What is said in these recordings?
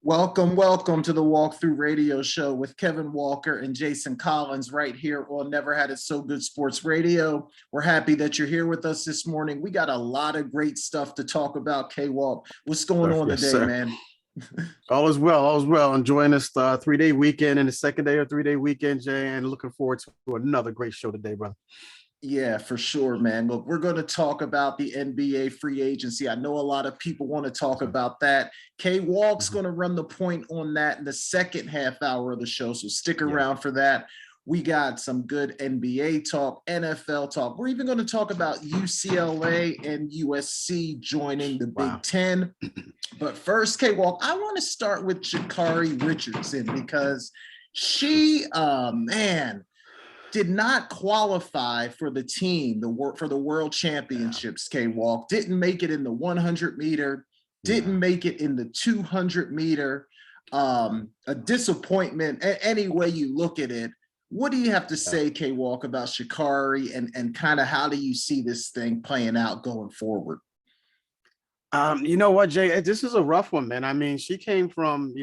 Welcome to the Walkthrough Radio Show with Kevin Walker and Jason Collins right here on Never Had It So Good Sports Radio. We're happy that you're here with us this morning. We got a lot of great stuff to talk about, K-Walk. What's going on today, sir. Man? All is well. Enjoying this 3-day weekend and the second day of 3-day weekend, Jay, and looking forward to another great show today, brother. Yeah, for sure, man. Look, we're going to talk about the NBA free agency. I know a lot of people want to talk about that. K-Walk's going to run the point on that in the second half hour of the show, so stick around for that. We got some good NBA talk, NFL talk. We're even going to talk about UCLA and USC joining the Big Ten. But first, K-Walk, I want to start with Shacarri Richardson because she, did not qualify for the team, for the World Championships, K-Walk. Didn't make it in the 100 meter, didn't make it in the 200 meter. A disappointment any way you look at it. What do you have to say, K-Walk, about Shacarri and kind of how do you see this thing playing out going forward? You know what, Jay, this is a rough one, man. I mean, she came from,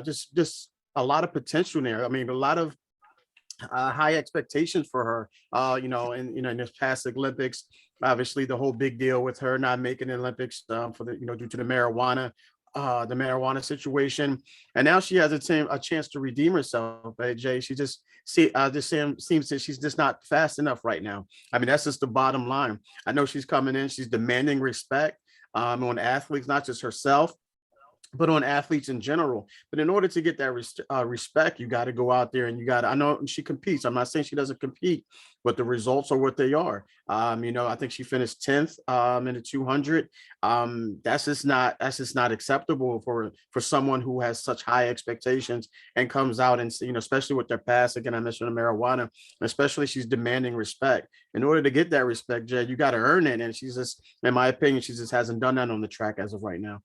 just a lot of potential there. I mean, a lot of high expectations for her, in this past Olympics. Obviously, the whole big deal with her not making the Olympics for the, due to the marijuana situation, and now she has a chance to redeem herself. Jay, she just seems that she's just not fast enough right now. I mean, that's just the bottom line. I know she's coming in, she's demanding respect on athletes, not just herself, but on athletes in general. But in order to get that respect, you got to go out there and I know she competes. I'm not saying she doesn't compete, but the results are what they are. I think she finished 10th in the 200. That's just not acceptable for someone who has such high expectations and comes out and, especially with their past. Again, I mentioned the marijuana, especially she's demanding respect. In order to get that respect, Jed, you got to earn it. And she's just, in my opinion, she just hasn't done that on the track as of right now.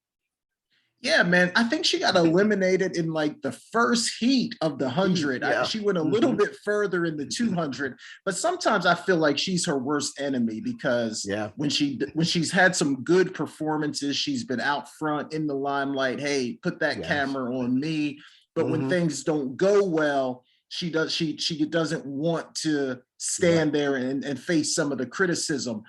Yeah, man. I think she got eliminated in like the first heat of the 100. Yeah. She went a little bit further in the 200, but sometimes I feel like she's her worst enemy because when she's had some good performances, she's been out front in the limelight. Hey, put that camera on me. But when things don't go well, she doesn't want to stand there and face some of the criticism.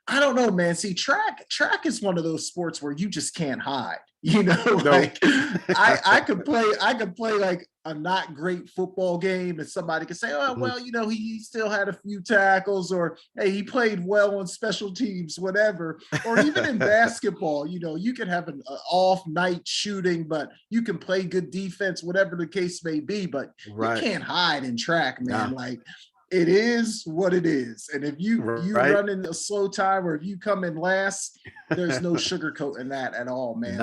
I don't know, man. See, track is one of those sports where you just can't hide. Like I could play like a not great football game, and somebody could say, "Oh, well, he still had a few tackles," or "Hey, he played well on special teams," whatever. Or even in basketball, you can have an off night shooting, but you can play good defense, whatever the case may be. But you can't hide in track, man. Like, it is what it is. And if you run in a slow time or if you come in last, there's no sugarcoating that at all, man.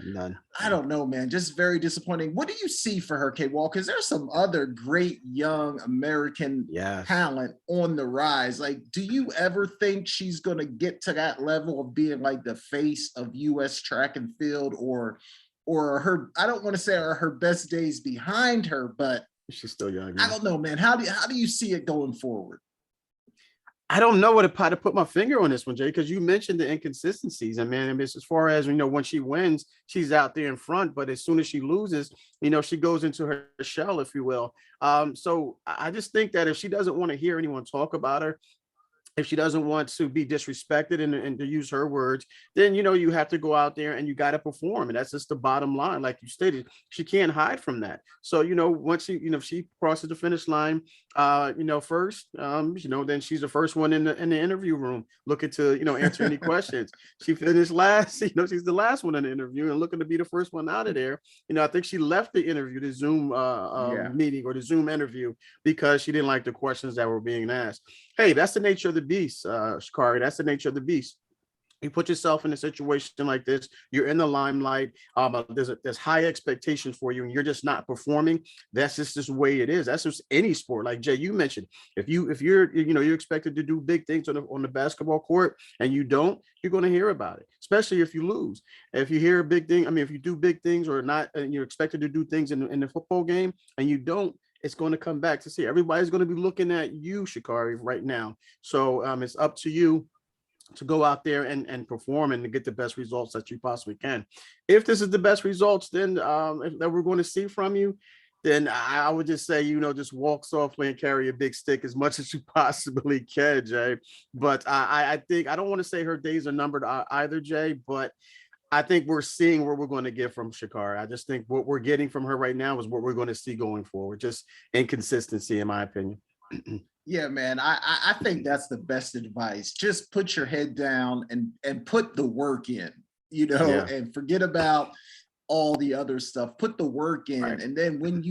None. I don't know, man. Just very disappointing. What do you see for her, K-Walk? Because there's some other great young American talent on the rise. Like, do you ever think she's going to get to that level of being like the face of U.S. track and field or her, I don't want to say are her best days behind her, but she's still young. I don't know, man. How do you see it going forward? I don't know how to put my finger on this one, Jay, because you mentioned the inconsistencies. And man, as far as when she wins, she's out there in front, but as soon as she loses, she goes into her shell, if you will. So I just think that if she doesn't want to hear anyone talk about her, if she doesn't want to be disrespected and to use her words, then, you have to go out there and you got to perform. And that's just the bottom line. Like you stated, she can't hide from that. So, once if she crosses the finish line, first, then she's the first one in the interview room looking to, answer any questions. She finished last, she's the last one in the interview and looking to be the first one out of there. I think she left the interview, the Zoom meeting or the Zoom interview because she didn't like the questions that were being asked. Hey, that's the nature of the beast, Shacarri. That's the nature of the beast. You put yourself in a situation like this, you're in the limelight, there's high expectations for you and you're just not performing. That's just the way it is. That's just any sport. Like Jay, you mentioned, if you're expected to do big things on the basketball court and you don't, you're going to hear about it, especially if you lose. If you hear a big thing, if you do big things or not, and you're expected to do things in the football game and you don't, it's going to come back to see everybody's going to be looking at you, Shacarri, right now. So it's up to you to go out there and perform and to get the best results that you possibly can. If this is the best results then that we're going to see from you, then I would just say, just walk softly and carry a big stick as much as you possibly can, Jay. But I think, I don't want to say her days are numbered either, Jay, but I think we're seeing what we're going to get from Shacarri. I just think what we're getting from her right now is what we're going to see going forward. Just inconsistency, in my opinion. Yeah, man, I think that's the best advice. Just put your head down and put the work in, and forget about all the other stuff. Put the work in, right. And then when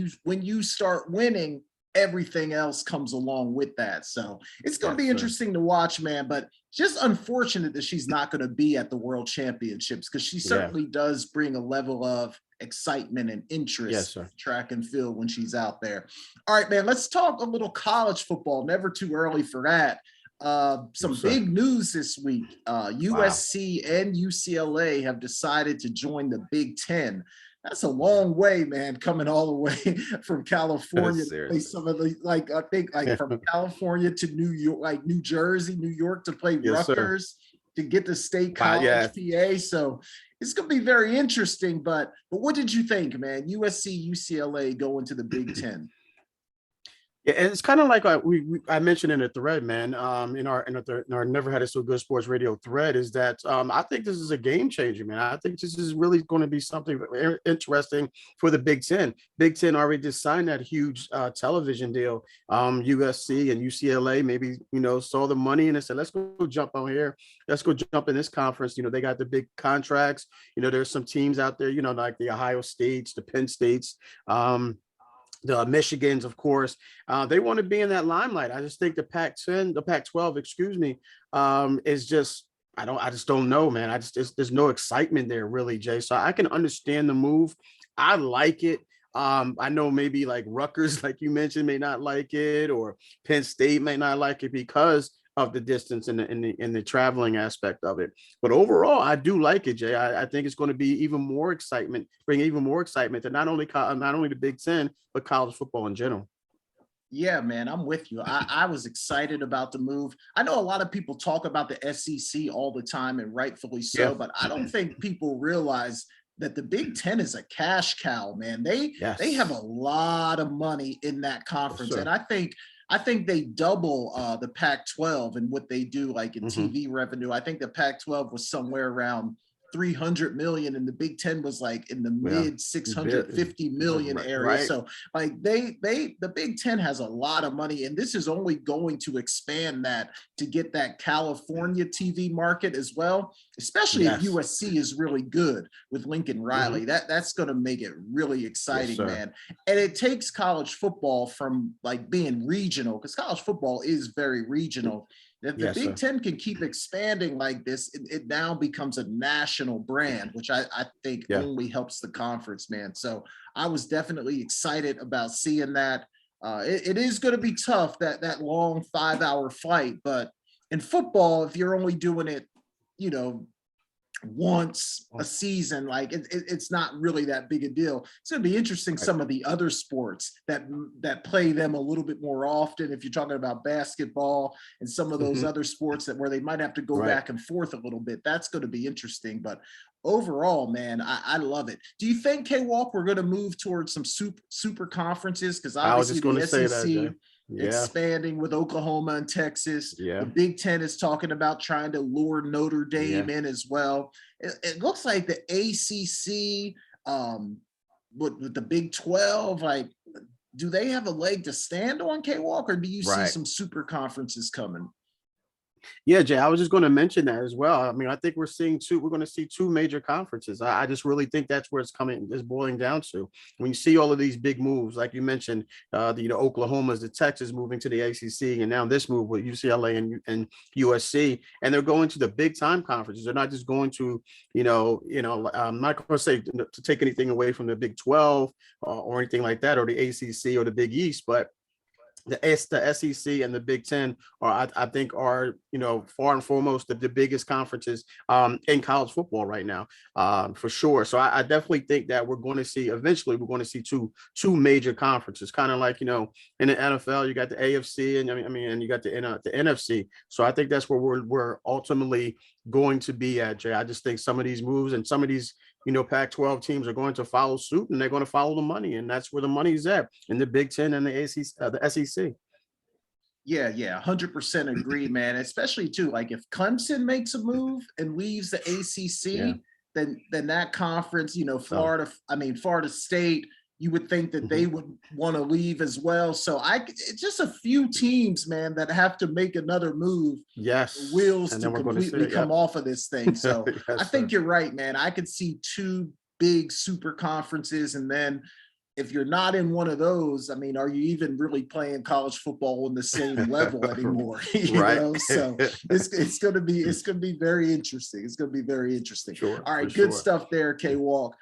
you start winning, everything else comes along with that. So it's going to be interesting to watch, man. But just unfortunate that she's not going to be at the World Championships, because she certainly does bring a level of excitement and interest in track and field when she's out there. All right, man, let's talk a little college football. Never too early for that. Some big news this week. USC and UCLA have decided to join the Big Ten. That's a long way, man, coming all the way from California to play some of the, I think from California to New York, like New Jersey, New York, to play Rutgers, to get to State College, PA. So it's going to be very interesting. But what did you think, man? USC, UCLA going to the Big Ten. Yeah, and it's kind of like I mentioned in a thread, man, in our Never Had It So Good Sports Radio thread, is that I think this is a game changer, man. I think this is really going to be something interesting for the Big Ten. Big Ten already just signed that huge television deal. USC and UCLA maybe, saw the money and they said, let's go jump on here. Let's go jump in this conference. They got the big contracts. There's some teams out there, like the Ohio States, the Penn States, the Michigans, of course, they want to be in that limelight. I just think the Pac-12, is just, I just don't know, man. There's no excitement there really, Jay. So I can understand the move. I like it. I know maybe like Rutgers, like you mentioned, may not like it, or Penn State may not like it because of the distance and the traveling aspect of it. But overall, I do like it, Jay. I think it's going to be even more excitement, bring even more excitement to not only the Big Ten, but college football in general. Yeah, man, I'm with you. I was excited about the move. I know a lot of people talk about the SEC all the time, and rightfully so, but I don't think people realize that the Big Ten is a cash cow, man. They have a lot of money in that conference. And I think they double the Pac-12 and what they do, like in TV revenue. I think the Pac-12 was somewhere around 300 million, and the Big Ten was like in the mid 650 million area. Right. So like the Big Ten has a lot of money, and this is only going to expand that to get that California TV market as well, especially if USC is really good with Lincoln Riley. That's going to make it really exciting, man. And it takes college football from like being regional, because college football is very regional. If the Big Ten can keep expanding like this, it now becomes a national brand, which I think only helps the conference, man. So I was definitely excited about seeing that. It is going to be tough, that long 5-hour flight, but in football, if you're only doing it, once a season, like it's not really that big a deal. It's going to be interesting, some of the other sports that play them a little bit more often, if you're talking about basketball and some of those other sports where they might have to go back and forth a little bit. That's going to be interesting. But overall, man, I love it. Do you think, K-Walk, we're going to move towards some super conferences? Because obviously the SEC expanding with Oklahoma and Texas. The Big Ten is talking about trying to lure Notre Dame in as well. It looks like the ACC, with the Big 12, like, do they have a leg to stand on, K-Walk, or do you see some super conferences coming? Yeah, Jay, I was just going to mention that as well. I mean, I think we're going to see two major conferences. I just really think that's where it's boiling down to. When you see all of these big moves, like you mentioned, the Oklahoma's, the Texas moving to the ACC, and now this move with UCLA and USC, and they're going to the big time conferences. They're not just going to, I'm not going to say to take anything away from the Big 12 or anything like that, or the ACC or the Big East, but the SEC and the Big Ten I think are, far and foremost the biggest conferences in college football right now, for sure. So I definitely think that eventually we're going to see two major conferences, kind of like, in the NFL, you got the AFC and and you got the NFC. So I think that's where we're ultimately going to be at, Jay. I just think some of these moves and some of these, Pac-12 teams are going to follow suit, and they're going to follow the money, and that's where the money's at, in the Big Ten and the SEC. Yeah, 100% agree, man. Especially too, like if Clemson makes a move and leaves the ACC, then that conference, Florida State, you would think that they would want to leave as well. So it's just a few teams, man, that have to make another move. Yes. Wheels to completely come off of this thing. So yes, I think you're right, man. I could see two big super conferences. And then if you're not in one of those, are you even really playing college football on the same level anymore? So it's going to be very interesting. It's going to be very interesting. Sure, all right, good stuff there, K-Walk.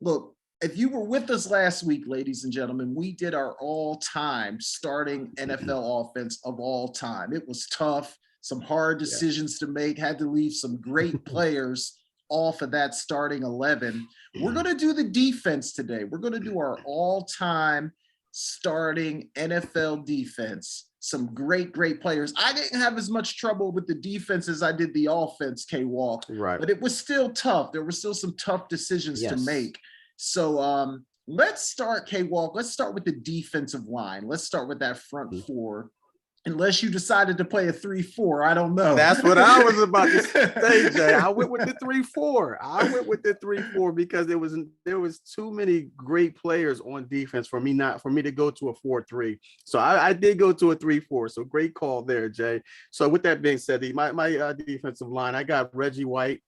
Look, if you were with us last week, ladies and gentlemen, we did our all-time starting NFL offense of all time. It was tough, some hard decisions to make, had to leave some great players off of that starting 11. We're going to do the defense today. We're going to do our all-time starting NFL defense. Some great players. I didn't have as much trouble with the defense as I did the offense, K-Walk, but it was still tough. There were still some tough decisions to make. So let's start, K-Walk. Let's start with the defensive line. Let's start with that front four. Unless you decided to play a 3-4, I don't know. That's what I was about to say, Jay. I went with the 3-4. Because there was too many great players on defense for me to go to a 4-3. So I did go to a 3-4. So great call there, Jay. So with that being said, my defensive line, I got Reggie White,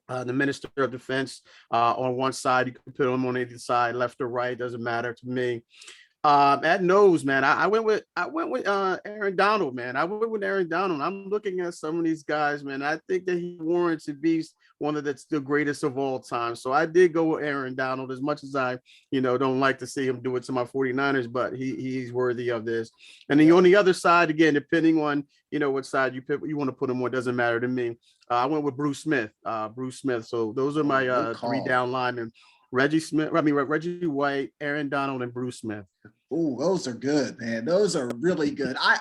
the Minister of Defense, on one side. You can put him on either side, left or right, doesn't matter to me. At nose, man, I went with Aaron Donald, man. I went with Aaron Donald. I'm looking at some of these guys, man. I think that he warrants to be one of the greatest of all time. So I did go with Aaron Donald, as much as I, don't like to see him do it to my 49ers, but he's worthy of this. And then on the other side, again, depending on, what side you pick, you want to put him on, doesn't matter to me. I went with Bruce Smith. So those are my three down linemen. Reggie White, Aaron Donald, and Bruce Smith. Oh, those are good, man. Those are really good. I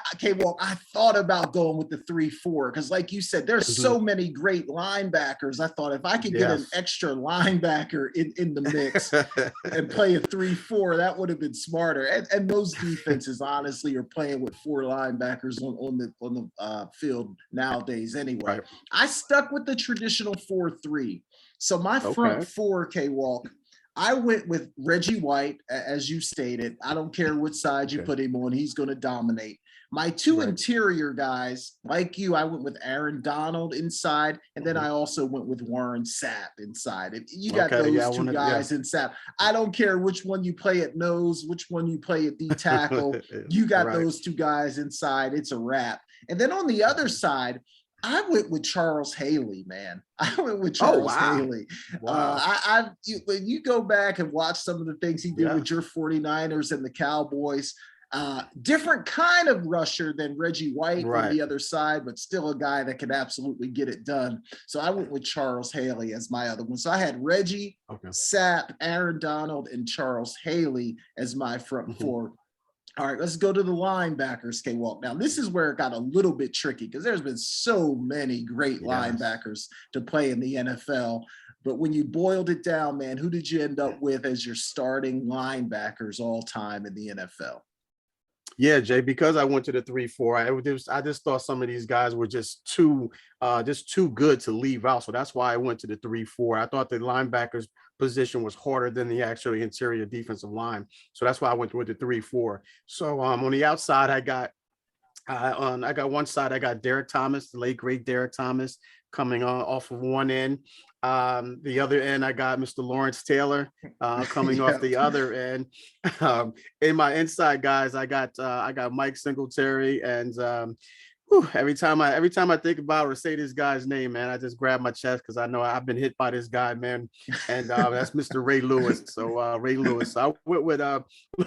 thought about going with the 3-4 because, like you said, there's so many great linebackers. I thought if I could get an extra linebacker in the mix and play a 3-4, that would have been smarter. And most defenses, honestly, are playing with 4 linebackers on the field nowadays. Anyway, right. I stuck with the traditional 4-3. So my front four, K-Walk, I went with Reggie White, as you stated. I don't care which side you put him on. He's going to dominate. My two interior guys, like you, I went with Aaron Donald inside, and then I also went with Warren Sapp inside. You got those two guys inside. I don't care which one you play at nose, which one you play at D tackle. You got those two guys inside. It's a wrap. And then on the other side, I went with Charles Haley, man. I went with Charles Haley. Wow. When you go back and watch some of the things he did with your 49ers and the Cowboys, different kind of rusher than Reggie White on the other side, but still a guy that could absolutely get it done. So I went with Charles Haley as my other one. So I had Reggie, Sapp, Aaron Donald, and Charles Haley as my front four. All right, let's go to the linebackers, K-Walk. Now, this is where it got a little bit tricky because there's been so many great linebackers to play in the NFL. But when you boiled it down, man, who did you end up with as your starting linebackers all time in the NFL? Yeah, Jay, because I went to the 3-4, I just thought some of these guys were just too good to leave out. So that's why I went to the 3-4. I thought the linebackers position was harder than the actual interior defensive line. So that's why I went with the 3-4. So on the outside, I got one side, I got Derek Thomas, the late great Derek Thomas, coming off of one end. The other end, I got Mr. Lawrence Taylor coming off the other end. In my inside guys, I got Mike Singletary and Every time I think about or say this guy's name, man, I just grab my chest because I know I've been hit by this guy, man. And that's Mr. Ray Lewis. So Ray Lewis. So I went with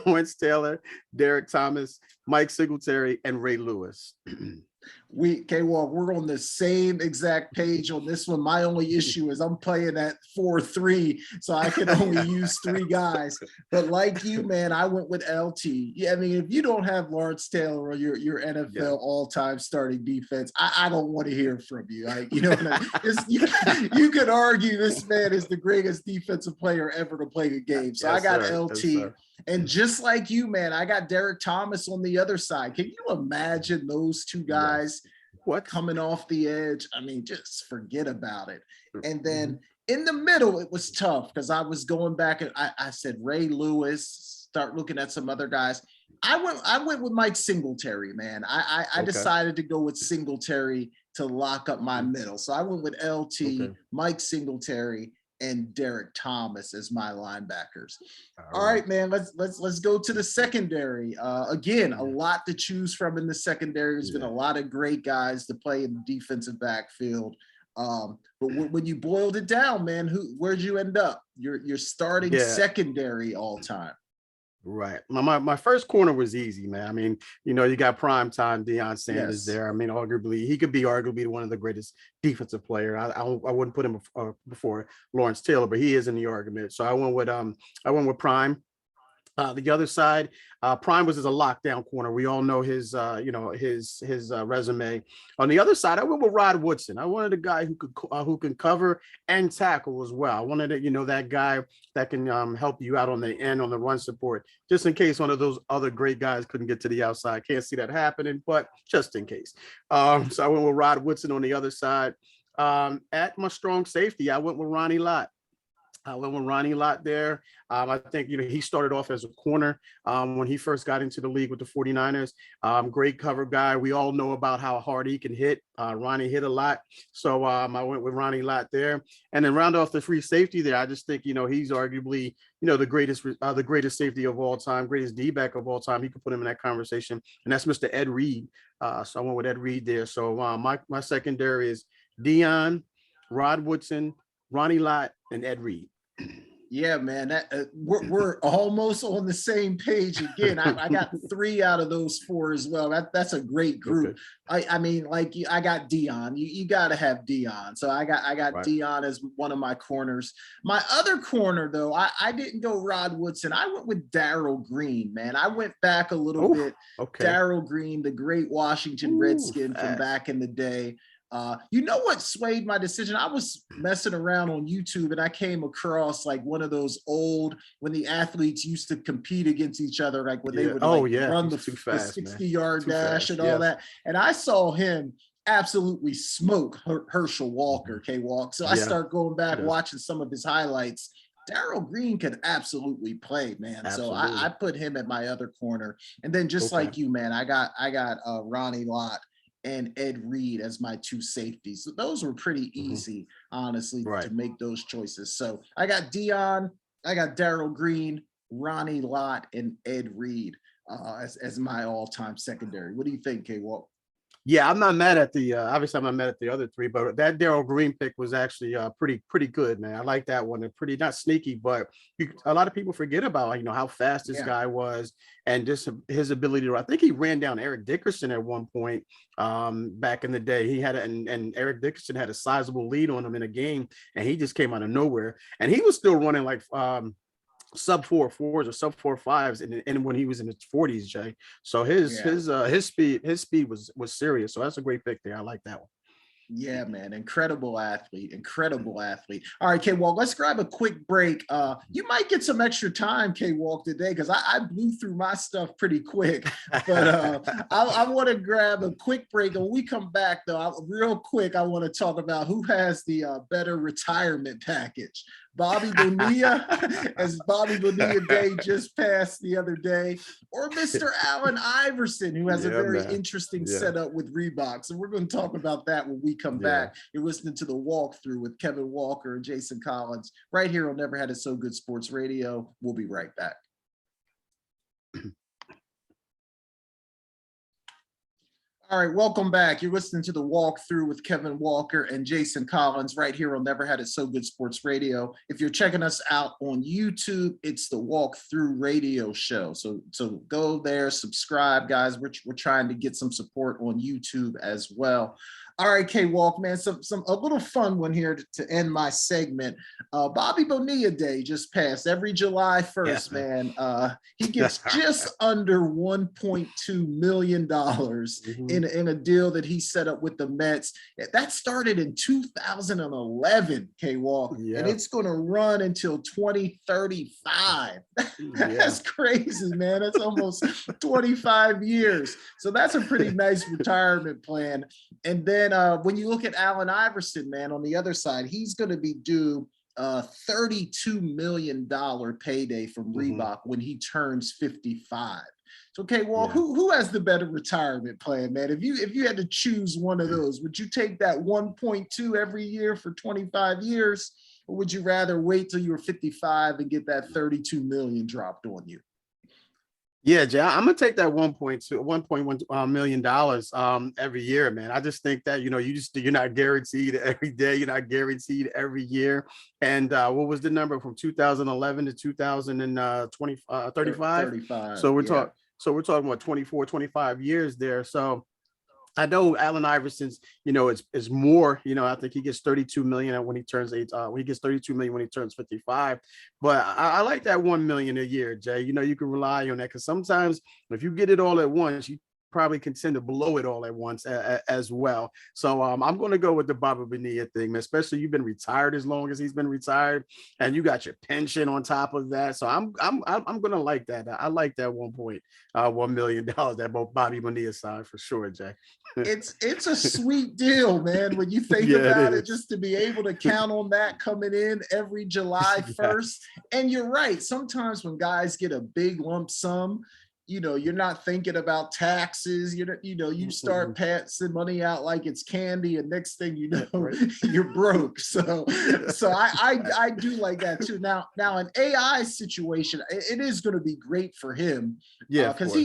Lawrence Taylor, Derek Thomas, Mike Singletary, and Ray Lewis. Well, we're on the same exact page on this one. My only issue is I'm playing at 4-3, so I can only use 3 guys. But like you, man, I went with LT. Yeah, I mean, if you don't have Lawrence Taylor or your NFL all-time starting defense, I don't want to hear from you. You know what I mean? You could argue this man is the greatest defensive player ever to play the game. So I got LT. Yes, and just like you, man, I got Derek Thomas on the other side. Can you imagine those 2 guys coming off the edge? I mean, just forget about it. And then in the middle, it was tough because I was going back and I said Ray Lewis, start looking at some other guys. I went with Mike Singletary, man. I decided to go with Singletary to lock up my middle. So I went with LT, Mike Singletary, and Derek Thomas as my linebackers. All right, man, let's go to the secondary. Again, a lot to choose from in the secondary. There's been a lot of great guys to play in the defensive backfield. But when you boiled it down, man, where'd you end up? You're starting secondary all time. Right. My first corner was easy, man. I mean, you got prime time Deion Sanders there. I mean, he could be arguably one of the greatest defensive player. I wouldn't put him before Lawrence Taylor, but he is in the argument. So I went with prime. The other side, Prime was as a lockdown corner. We all know his resume. On the other side, I went with Rod Woodson. I wanted a guy who can cover and tackle as well. I wanted that guy that can help you out on the end on the run support, just in case one of those other great guys couldn't get to the outside. Can't see that happening, but just in case. So I went with Rod Woodson on the other side. At my strong safety, I went with Ronnie Lott. I went with Ronnie Lott there. I think, he started off as a corner when he first got into the league with the 49ers. Great cover guy. We all know about how hard he can hit. Ronnie hit a lot. So I went with Ronnie Lott there. And then round off the free safety there, I just think, he's arguably, the greatest safety of all time, greatest D-back of all time. He could put him in that conversation. And that's Mr. Ed Reed. So I went with Ed Reed there. So my secondary is Deion, Rod Woodson, Ronnie Lott, and Ed Reed. Yeah, man, we're almost on the same page again. I got 3 out of those 4 as well. That's a great group. Okay. I mean, like I got Deion. You got to have Deion. So I got right. Deion as one of my corners. My other corner, though, I didn't go Rod Woodson. I went with Darrell Green, man. I went back a little bit. Okay. Darrell Green, the great Washington Redskin from back in the day. You know what swayed my decision? I was messing around on YouTube and I came across like one of those old, when the athletes used to compete against each other, like when they would run the 60-yard dash and all that. And I saw him absolutely smoke Herschel Walker, K-Walk. So I start going back, watching some of his highlights. Darrell Green could absolutely play, man. Absolutely. So I put him at my other corner. And then just like you, man, I got Ronnie Lott and Ed Reed as my 2 safeties. So those were pretty easy, honestly, to make those choices. So I got Deion, I got Darrell Green, Ronnie Lott, and Ed Reed as my all-time secondary. What do you think, K-Walk? Yeah, I'm not mad at the obviously I'm not mad at the other 3, but that Darrell Green pick was actually pretty good, man. I like that one. They're pretty not sneaky, but a lot of people forget about how fast this guy was and just his ability to. I think he ran down Eric Dickerson at one point back in the day. He had and Eric Dickerson had a sizable lead on him in a game, and he just came out of nowhere, and he was still running like sub 4.4s or sub 4.5s and when he was in his 40s, Jay. So his speed was serious. So that's a great pick there. I like that one. Yeah, man. Incredible athlete. All right, K-Walk, let's grab a quick break. You might get some extra time, K-Walk, today, because I blew through my stuff pretty quick. But I want to grab a quick break. And when we come back, though, real quick, I want to talk about who has the better retirement package. Bobby Bonilla, as Bobby Bonilla Day just passed the other day, or Mr. Allen Iverson, who has a very interesting setup with Reebok. So we're going to talk about that when we come back. You're listening to The Walkthrough with Kevin Walker and Jason Collins right here on Never Had It So Good Sports Radio. We'll be right back. All All right, welcome back. You're listening to the walkthrough with Kevin Walker and Jason Collins right here on Never Had It So Good Sports Radio. If you're checking us out on YouTube, it's the Walkthrough Radio Show. So go there, subscribe, guys. We're trying to get some support on YouTube as well. All right, K-Walk, man, a little fun one here to end my segment. Bobby Bonilla Day just passed every July 1st, man. He gets just under $1.2 million in a deal that he set up with the Mets. That started in 2011, K-Walk, and it's going to run until 2035. That's crazy, man. That's almost 25 years. So that's a pretty nice retirement plan. And then when you look at Allen Iverson, man, on the other side, he's going to be due $32 million payday from Reebok when he turns 55. So, okay, well, who has the better retirement plan, man? If you had to choose one of those, would you take that 1.2 every year for 25 years, or would you rather wait till you were 55 and get that 32 million dropped on you? Yeah, Jay, I'm gonna take that $1.1 million every year, man. I just think that you're not guaranteed every day, you're not guaranteed every year. And what was the number from 2011 to 2020, 35? 35. So we're talking about 24, 25 years there. So I know Allen Iverson's, is more, I think he gets 32 million when he turns he gets 32 million when he turns 55. But I like that 1 million a year, Jay. You can rely on that, because sometimes if you get it all at once, you probably can tend to blow it all at once as well. So I'm going to go with the Bobby Bonilla thing, man. Especially you've been retired as long as he's been retired, and you got your pension on top of that. So I'm going to like that. I like that $1.1 million that Bobby Bonilla side for sure, Jay. It's a sweet deal, man, when you think about it, just to be able to count on that coming in every July 1st. And you're right. Sometimes when guys get a big lump sum, you're not thinking about taxes. You start passing money out like it's candy, and next thing you know, you're broke. So I do like that too. Now an AI situation, it is going to be great for him, because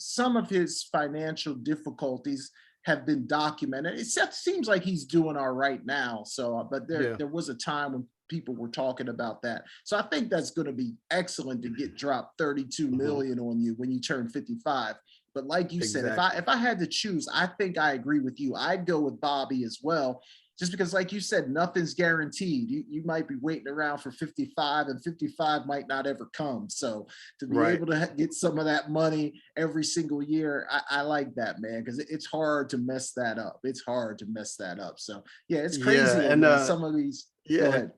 some of his financial difficulties have been documented. It seems like he's doing all right now. So, but there was a time when people were talking about that. So I think that's going to be excellent to get dropped 32 million on you when you turn 55. But like you said, if I had to choose, I think I agree with you. I'd go with Bobby as well, just because, like you said, nothing's guaranteed. You might be waiting around for 55, and 55 might not ever come. So to be able to get some of that money every single year, I like that, man, because it's hard to mess that up. It's hard to mess that up. So yeah, it's crazy. And some of these. Go ahead.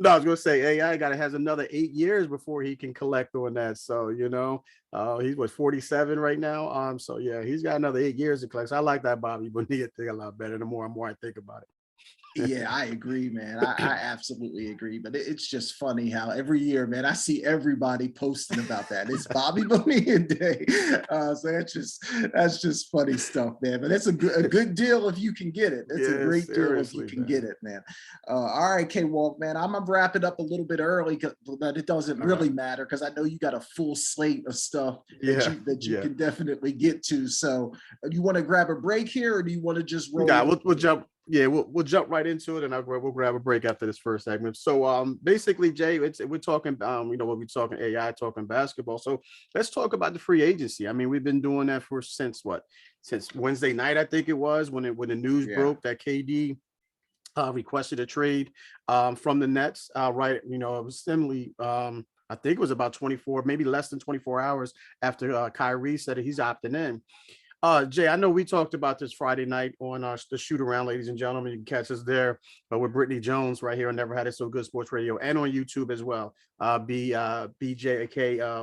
No, I was going to say AI has another 8 years before he can collect on that. So, he's 47 right now. So yeah, he's got another 8 years to collect. So I like that Bobby Bonilla thing a lot better the more and more I think about it. Yeah, I agree, man. I absolutely agree. But it's just funny how every year, man, I see everybody posting about that. It's Bobby Bonilla Day. So that's just funny stuff, man. But it's a good deal if you can get it. It's a great deal if you can get it, man. All right, K-Walk, man. I'm going to wrap it up a little bit early, but it doesn't really matter, because I know you got a full slate of stuff that you can definitely get to. So do you want to grab a break here, or do you want to just roll? Yeah, we'll jump. Yeah, we'll jump right into it, and we'll grab a break after this first segment. So basically, Jay, we're talking we're talking AI, talking basketball. So let's talk about the free agency. I mean, we've been doing that since Wednesday night, I think it was, when the news broke that KD requested a trade from the Nets. It was similarly. I think it was about 24, maybe less than 24 hours after Kyrie said that he's opting in. Jay, I know we talked about this Friday night on the shoot around, ladies and gentlemen. You can catch us there with Brittany Jones right here on Never Had It So Good Sports Radio, and on YouTube as well. BJK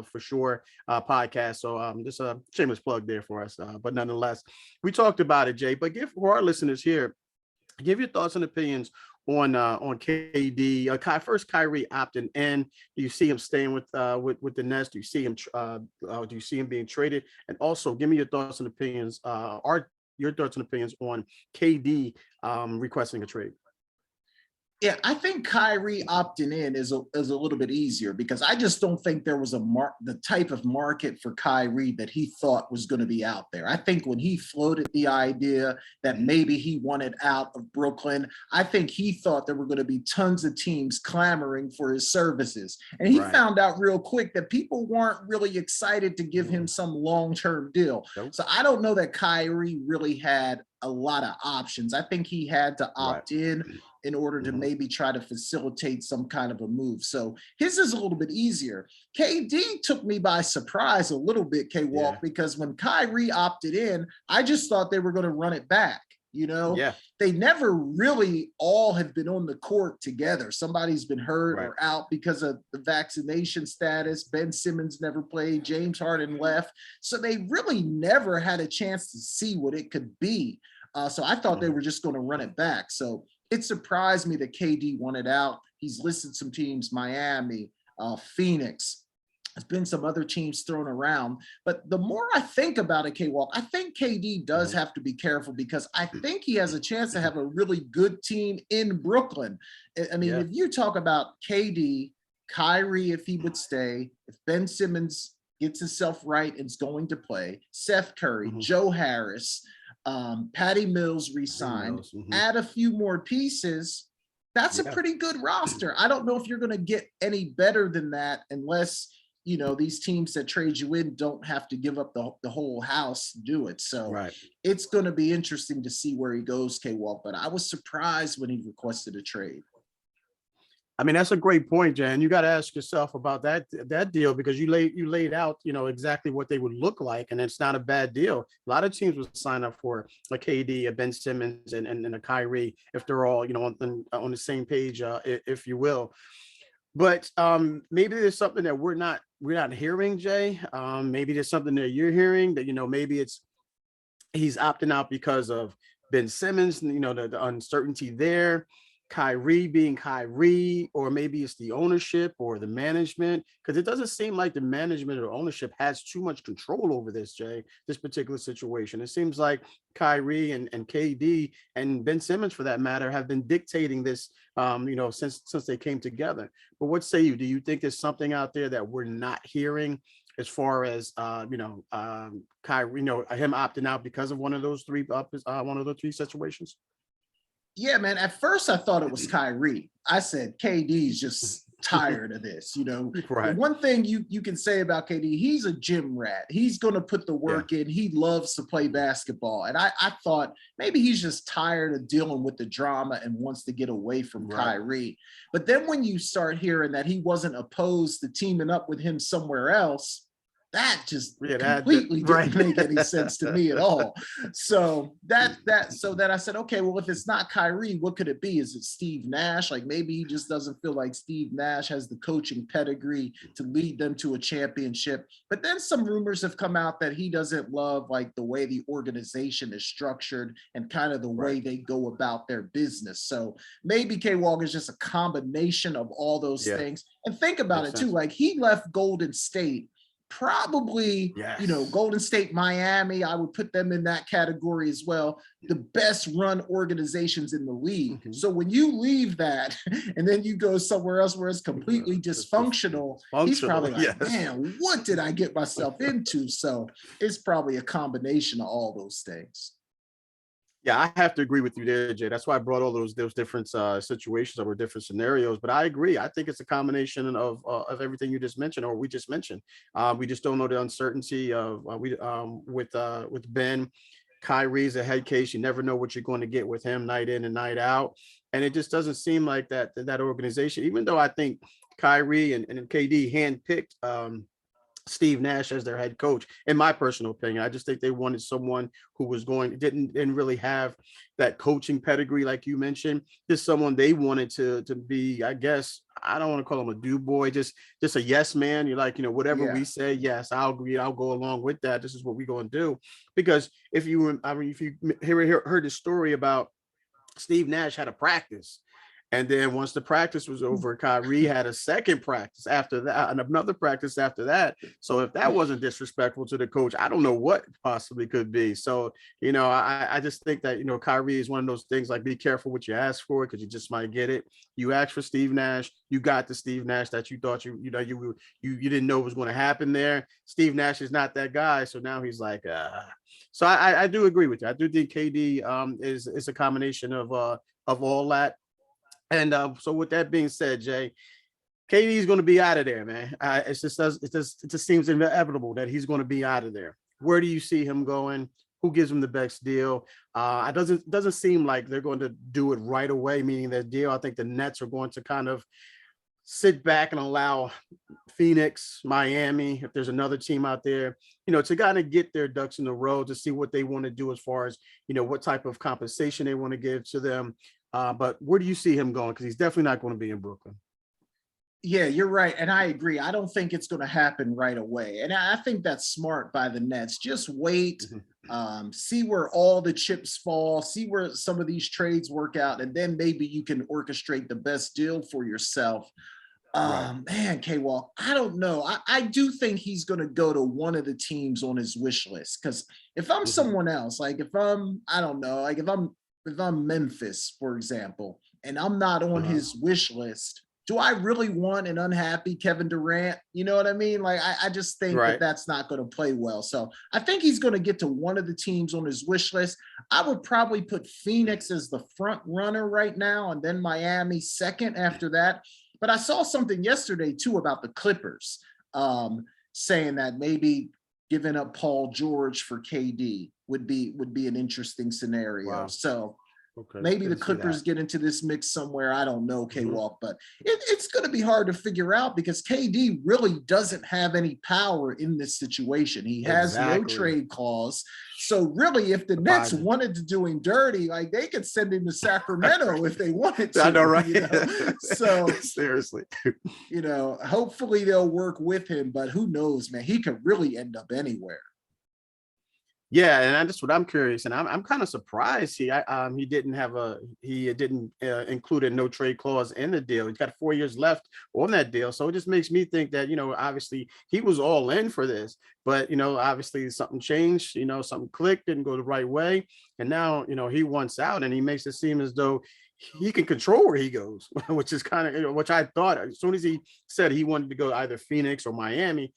for sure podcast. So just a shameless plug there for us. But nonetheless, we talked about it, Jay. But for our listeners here, give your thoughts and opinions on KD. First, Kyrie opting in. Do you see him staying with the Nets? Do you see him being traded? And also, give me your thoughts and opinions. Your thoughts and opinions on KD requesting a trade. Yeah, I think Kyrie opting in is a little bit easier because I just don't think there was the type of market for Kyrie that he thought was going to be out there. I think when he floated the idea that maybe he wanted out of Brooklyn, I think he thought there were going to be tons of teams clamoring for his services. And he Right. found out real quick that people weren't really excited to give him some long-term deal. Nope. So I don't know that Kyrie really had a lot of options. I think he had to Right. opt in order to maybe try to facilitate some kind of a move. So his is a little bit easier. KD took me by surprise a little bit, K-Walk, Yeah. because when Kyrie opted in, I just thought they were going to run it back. You know, Yeah. they never really all have been on the court together. Somebody's been hurt Right. or out because of the vaccination status. Ben Simmons never played. James Harden left. So they really never had a chance to see what it could be. So I thought they were just going to run it back. So it surprised me that KD wanted out. He's listed some teams, Miami, Phoenix. There's been some other teams thrown around. But the more I think about it, K-Walk, I think KD does have to be careful because I think he has a chance to have a really good team in Brooklyn. I mean, if you talk about KD, Kyrie, if he would stay, if Ben Simmons gets himself right and is going to play, Seth Curry, Joe Harris, Patty Mills resigned, add a few more pieces, that's a pretty good roster. I don't know if you're going to get any better than that unless, you know, these teams that trade you in don't have to give up the whole house to do it. So it's going to be interesting to see where he goes, K-Walk, but I was surprised when he requested a trade. I mean, that's a great point, Jan. You got to ask yourself about that deal because you laid out, you know, exactly what they would look like, and it's not a bad deal. A lot of teams would sign up for a KD, a Ben Simmons, and a Kyrie if they're all, you know, on the same page, if you will. But maybe there's something that we're not hearing, Jay. Maybe there's something that you're hearing that, you know, maybe he's opting out because of Ben Simmons, you know, the uncertainty there. Kyrie being Kyrie, or maybe it's the ownership or the management, because it doesn't seem like the management or ownership has too much control over this, Jay, this particular situation. It seems like Kyrie and KD and Ben Simmons, for that matter, have been dictating this, you know, since they came together. But what say you? Do you think there's something out there that we're not hearing as far as, you know, Kyrie, you know, him opting out because of one of those three situations? Yeah, man. At first, I thought it was Kyrie. I said KD's just tired of this. You know, the one thing you can say about KD, he's a gym rat. He's going to put the work in. He loves to play basketball. And I thought maybe he's just tired of dealing with the drama and wants to get away from Kyrie. But then when you start hearing that he wasn't opposed to teaming up with him somewhere else, that just completely didn't make any sense to me at all. So then I said, okay, well, if it's not Kyrie, what could it be? Is it Steve Nash? Like maybe he just doesn't feel like Steve Nash has the coaching pedigree to lead them to a championship. But then some rumors have come out that he doesn't love like the way the organization is structured and kind of the way they go about their business. So maybe K-Walk is just a combination of all those things. And think about it too, like he left Golden State probably, you know, Golden State, Miami, I would put them in that category as well, the best run organizations in the league. So when you leave that and then you go somewhere else where it's completely dysfunctional, he's probably like, man, what did I get myself into? So it's probably a combination of all those things. Yeah, I have to agree with you there, Jay. That's why I brought all those different situations or different scenarios. But I agree. I think it's a combination of everything you just mentioned, or we just mentioned. We just don't know the uncertainty of with Ben. Kyrie's a head case. You never know what you're going to get with him night in and night out. And it just doesn't seem like that organization, even though I think Kyrie and KD handpicked Steve Nash as their head coach, in my personal opinion. I just think they wanted someone who was didn't really have that coaching pedigree, like you mentioned. Just someone they wanted to be, I guess, I don't want to call him a do boy, just a yes man. You're like, you know, whatever we say, yes, I'll agree, I'll go along with that. This is what we're going to do. Because if you heard the story about Steve Nash had a practice, And then once the practice was over, Kyrie had a second practice after that, and another practice after that. So if that wasn't disrespectful to the coach, I don't know what possibly could be. So, I just think that, Kyrie is one of those things, like, be careful what you ask for, because you just might get it. You asked for Steve Nash, you got the Steve Nash that you thought you didn't know was going to happen there. Steve Nash is not that guy. So now he's like, so I do agree with you. I do think KD is a combination of all that. And so with that being said, Jay, KD is going to be out of there, man. It just seems inevitable that he's going to be out of there. Where do you see him going? Who gives him the best deal? It doesn't seem like they're going to do it right away, meaning their deal. I think the Nets are going to kind of sit back and allow Phoenix, Miami, if there's another team out there, to kind of get their ducks in a row to see what they want to do as far as, what type of compensation they want to give to them. But where do you see him going? Because he's definitely not going to be in Brooklyn. Yeah, you're right. And I agree. I don't think it's going to happen right away. And I think that's smart by the Nets. Just wait, see where all the chips fall, see where some of these trades work out, and then maybe you can orchestrate the best deal for yourself. Right. Man, K-Walk, I don't know. I do think he's going to go to one of the teams on his wish list. Because if I'm someone else, like if I'm, I don't know, like if I'm Memphis, for example, and I'm not on his wish list, do I really want an unhappy Kevin Durant? You know what I mean? Like, I just think that that's not going to play well. So I think he's going to get to one of the teams on his wish list. I would probably put Phoenix as the front runner right now, and then Miami second after that. But I saw something yesterday too about the Clippers, saying that maybe giving up Paul George for KD would be an interesting scenario. Wow. So maybe the Clippers get into this mix somewhere. I don't know, K-Walk, but it's going to be hard to figure out because KD really doesn't have any power in this situation. He has no trade clause. So really, if the Nets wanted to do him dirty, like they could send him to Sacramento if they wanted to. I know, right? So seriously, hopefully they'll work with him, but who knows, man? He could really end up anywhere. Yeah, and that's what I'm curious, and I'm kind of surprised he didn't include a no trade clause in the deal. He's got 4 years left on that deal, so it just makes me think that obviously he was all in for this, but obviously something changed, something clicked, didn't go the right way, and now he wants out, and he makes it seem as though he can control where he goes, which is kind of which I thought as soon as he said he wanted to go either Phoenix or Miami,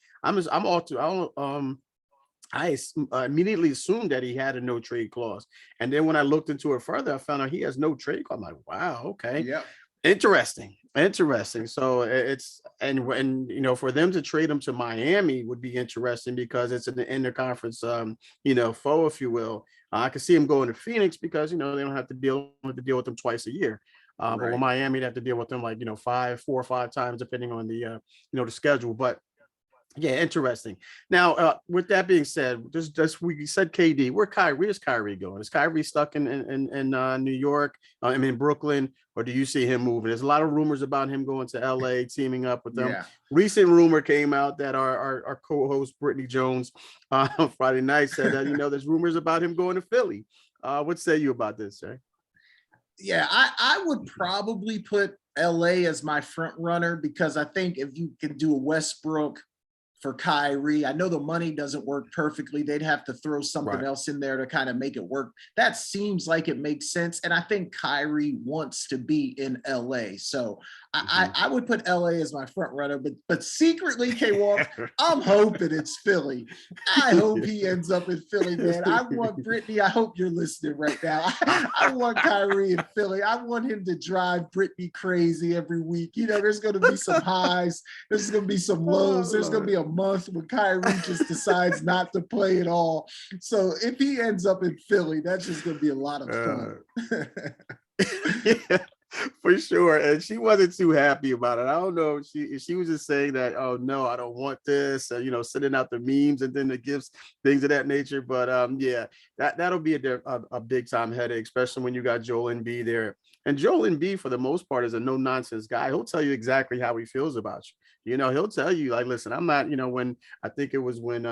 I immediately assumed that he had a no trade clause. And then when I looked into it further, I found out he has no trade clause. I'm like, wow, okay. Yeah. Interesting. So it's, and for them to trade him to Miami would be interesting because it's an interconference, foe, if you will. I could see him going to Phoenix because, they don't have to deal with them twice a year. But with Miami, they have to deal with them 4 or 5 times, depending on the, the schedule. But yeah, interesting. Now, with that being said, just we said KD. Where's Kyrie going? Is Kyrie stuck in New York? Brooklyn, or do you see him moving? There's a lot of rumors about him going to LA, teaming up with them. Yeah. Recent rumor came out that our co-host Brittany Jones on Friday night said that there's rumors about him going to Philly. What say you about this, Jay? Yeah, I would probably put LA as my front runner because I think if you can do a Westbrook for Kyrie, I know the money doesn't work perfectly. They'd have to throw something else in there to kind of make it work. That seems like it makes sense. And I think Kyrie wants to be in LA. So I would put LA as my front runner, but secretly, K-Walk, I'm hoping it's Philly. I hope he ends up in Philly, man. I want Brittany. I hope you're listening right now. I want Kyrie in Philly. I want him to drive Brittany crazy every week. There's going to be some highs. There's going to be some lows. There's going to be a month when Kyrie just decides not to play at all. So if he ends up in Philly, that's just going to be a lot of fun. Yeah, for sure. And she wasn't too happy about it. I don't know. She was just saying that, oh no, I don't want this, sending out the memes and then the gifts, things of that nature. But yeah, that'll be a big time headache, especially when you got Joel Embiid there. And Joel Embiid, for the most part, is a no nonsense guy. He'll tell you exactly how he feels about you. He'll tell you, like, listen, I'm not, when I think it was when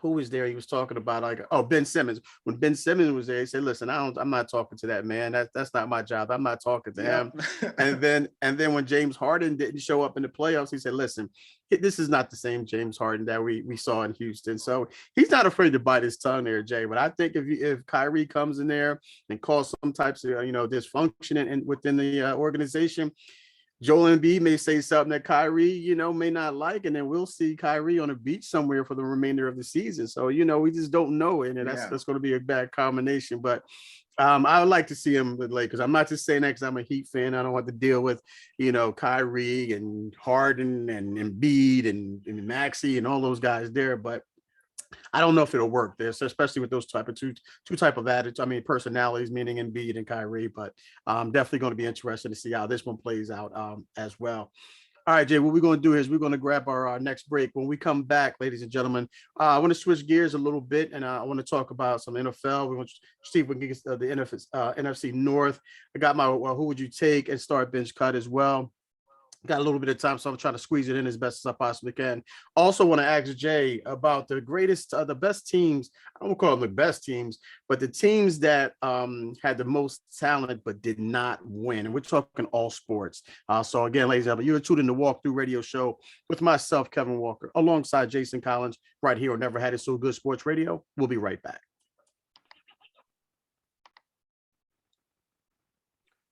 who was there? He was talking about like, oh, Ben Simmons. When Ben Simmons was there, he said, "Listen, I'm not talking to that man. That's not my job. I'm not talking to him." And then when James Harden didn't show up in the playoffs, he said, "Listen, this is not the same James Harden that we saw in Houston." So he's not afraid to bite his tongue there, Jay. But I think if Kyrie comes in there and cause some types of dysfunction within the organization, Joel Embiid may say something that Kyrie, may not like, and then we'll see Kyrie on a beach somewhere for the remainder of the season. So, we just don't know it, and that's going to be a bad combination. But I would like to see him with Lakers. I'm not just saying that because I'm a Heat fan. I don't want to deal with, Kyrie and Harden and Embiid and Maxey and all those guys there. But I don't know if it'll work there, so especially with those two type of attitudes. I mean, personalities, meaning Embiid and Kyrie. But I'm definitely going to be interested to see how this one plays out as well. All right, Jay, what we're going to do is we're going to grab our next break. When we come back, ladies and gentlemen, I want to switch gears a little bit, and I want to talk about some NFL. We want to see if we can get the NFC North. I got my who would you take and start bench cut as well. Got a little bit of time, so I'm trying to squeeze it in as best as I possibly can. Also want to ask Jay about the best teams. I don't call them the best teams, but the teams that had the most talent but did not win. And we're talking all sports. So again, ladies and gentlemen, you're tuned in the Walkthrough Radio Show with myself, Kevin Walker, alongside Jason Collins, right here on Never Had It So Good Sports Radio. We'll be right back.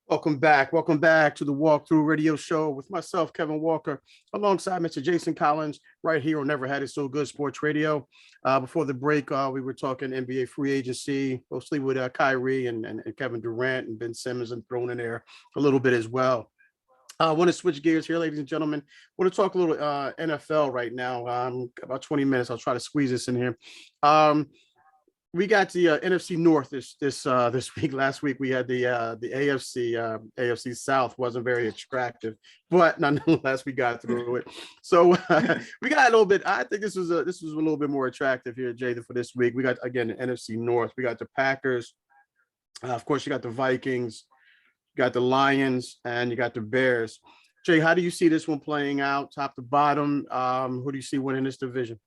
Welcome back to the Walkthrough Radio Show with myself, Kevin Walker, alongside Mr. Jason Collins, right here on Never Had It So Good Sports Radio. Before the break, we were talking NBA free agency, mostly with Kyrie and Kevin Durant and Ben Simmons, and thrown in there a little bit as well. I want to switch gears here, ladies and gentlemen. I want to talk a little NFL right now. About 20 minutes. I'll try to squeeze this in here. We got the NFC North this week. Last week we had the AFC South wasn't very attractive, but nonetheless we got through it. So we got a little bit. I think this was a little bit more attractive here, Jay, for this week. We got again the NFC North. We got the Packers. Of course, you got the Vikings, you got the Lions, and you got the Bears. Jay, how do you see this one playing out, top to bottom? Who do you see winning this division?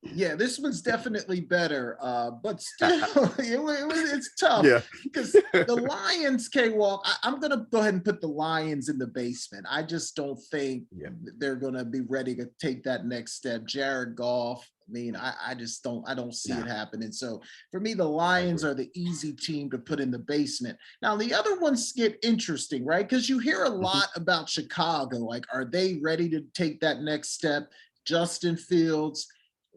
Yeah, this one's definitely better, but still, it's tough because the Lions, K-Walk, I'm going to go ahead and put the Lions in the basement. I just don't think they're going to be ready to take that next step. Jared Goff, I mean, I don't see it happening. So for me, the Lions are the easy team to put in the basement. Now, the other ones get interesting, right? Because you hear a lot about Chicago. Like, are they ready to take that next step? Justin Fields,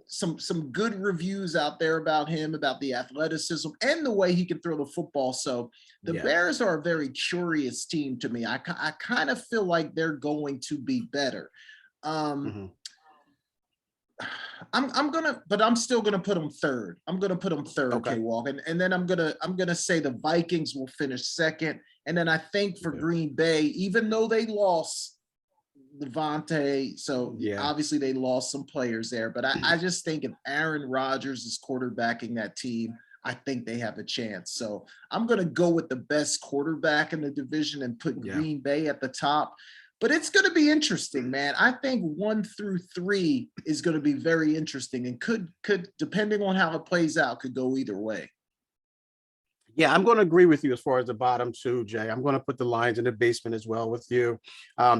some good reviews out there about him, about the athleticism and the way he can throw the football. So the Bears are a very curious team to me. I kind of feel like they're going to be better. I'm still gonna put them third. I'm gonna put them third, okay. K-Walk, and then I'm gonna say the Vikings will finish second, and then I think for Green Bay, even though they lost Devontae, so obviously they lost some players there, but I just think if Aaron Rodgers is quarterbacking that team, I think they have a chance. So I'm going to go with the best quarterback in the division and put Green Bay at the top. But it's going to be interesting, man. I think 1 through 3 is going to be very interesting and could depending on how it plays out, could go either way. Yeah, I'm going to agree with you as far as the bottom two, Jay. I'm going to put the Lions in the basement as well with you.